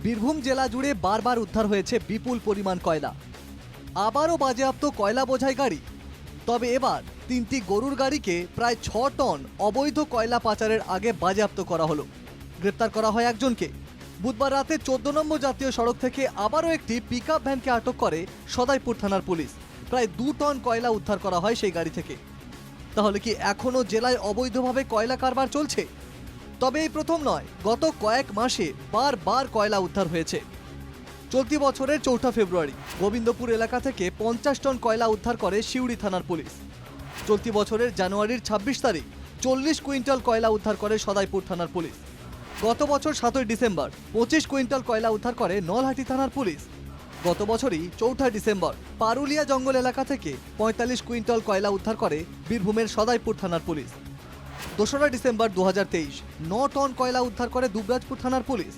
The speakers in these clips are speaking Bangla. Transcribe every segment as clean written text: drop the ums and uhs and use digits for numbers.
বীরভূম জেলা জুড়ে বারবার উদ্ধার হয়েছে বিপুল পরিমাণ কয়লা। আবারও বাজেয়াপ্ত কয়লা বোঝাই গাড়ি। তবে এবার 3টি গরুর গাড়িকে প্রায় 6 টন অবৈধ কয়লা পাচারের আগে বাজেয়াপ্ত করা হলো। গ্রেপ্তার করা হয় একজনকে। বুধবার রাতে 14 নম্বর জাতীয় সড়ক থেকে আবারও একটি পিকআপ ভ্যানকে আটক করে সদাইপুর থানার পুলিশ। প্রায় 2 টন কয়লা উদ্ধার করা হয় সেই গাড়ি থেকে। তাহলে কি এখনও জেলায় অবৈধভাবে কয়লা কারবার চলছে? তবে এই প্রথম নয়, গত কয়েক মাসে বারবার কয়লা উদ্ধার হয়েছে। চলতি বছরের 4 ফেব্রুয়ারি গোবিন্দপুর এলাকা থেকে 50 টন কয়লা উদ্ধার করে সিউড়ি থানার পুলিশ। চলতি বছরের জানুয়ারির 26 তারিখ 40 কুইন্টাল কয়লা উদ্ধার করে সদাইপুর থানার পুলিশ। গত বছর 7 ডিসেম্বর 25 কুইন্টাল কয়লা উদ্ধার করে নলহাটি থানার পুলিশ। গত বছরই 4 ডিসেম্বর পারুলিয়া জঙ্গল এলাকা থেকে 45 কুইন্টাল কয়লা উদ্ধার করে বীরভূমের সদাইপুর থানার পুলিশ। 2 ডিসেম্বর 2023 9 টন কয়লা উদ্ধার করে দুবরাজপুর থানার পুলিশ।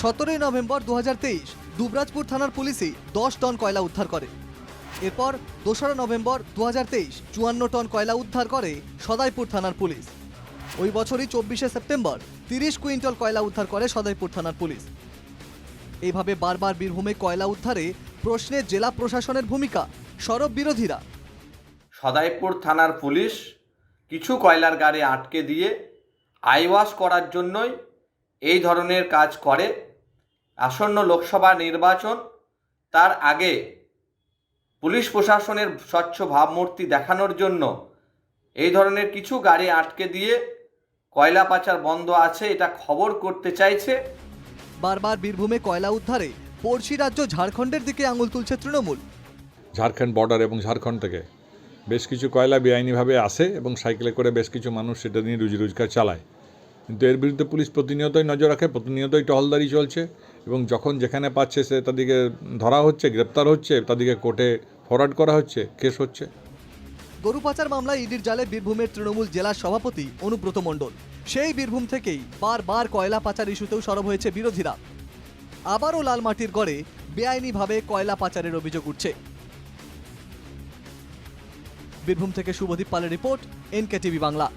17 নভেম্বর 2023 দুবরাজপুর থানার পুলিশই 10 টন কয়লা উদ্ধার করে। এরপর 2 নভেম্বর 2023 54 টন কয়লা উদ্ধার করে সদাইপুর থানার পুলিশ। ওই বছরই 24 সেপ্টেম্বর 30 কুইন্টাল কয়লা উদ্ধার করে সদাইপুর থানার পুলিশ। এইভাবে বারবার বীরভূমে কয়লা উদ্ধারে প্রশ্নে জেলা প্রশাসনের ভূমিকা। সরব বিরোধীরা। সদাইপুর থানার পুলিশ কিছু কয়লার গাড়ি আটকে দিয়ে আইওয়াশ করার জন্যই এই ধরনের কাজ করে। আসন্ন লোকসভা নির্বাচন, তার আগে পুলিশ প্রশাসনের স্বচ্ছ ভাবমূর্তি দেখানোর জন্য এই ধরনের কিছু গাড়ি আটকে দিয়ে কয়লা পাচার বন্ধ আছে এটা খবর করতে চাইছে। বারবার বীরভূমে কয়লা উদ্ধারে পড়শি রাজ্য ঝাড়খণ্ডের দিকে আঙুল তুলছে তৃণমূল। ঝাড়খণ্ড বর্ডার এবং ঝাড়খণ্ড থেকে বেশ কিছু কয়লা বেআইনিভাবে আসে এবং সাইকেলে করে বেশ কিছু মানুষ সেটা নিয়ে রুজি রোজগার চালায়। কিন্তু এর বিরুদ্ধে পুলিশ প্রতিনিয়তই নজর রাখে, প্রতিনিয়তই টহলদারি চলছে এবং যখন যেখানে পাচ্ছে সে তাদেরকে ধরা হচ্ছে, গ্রেপ্তার হচ্ছে, তাদেরকে কোর্টে ফরওয়ার্ড করা হচ্ছে, কেস হচ্ছে। গরু পাচার মামলায় ইডির জালে বীরভূমের তৃণমূল জেলা সভাপতি অনুব্রত মণ্ডল। সেই বীরভূম থেকেই বারবার কয়লা পাচার ইস্যুতেও সরব হয়েছে বিরোধীরা। আবারও লালমাটির গড়ে বেআইনিভাবে কয়লা পাচারের অভিযোগ উঠছে। বীরভূম থেকে শুভদীপ পালের রিপোর্ট, NKTV বাংলা।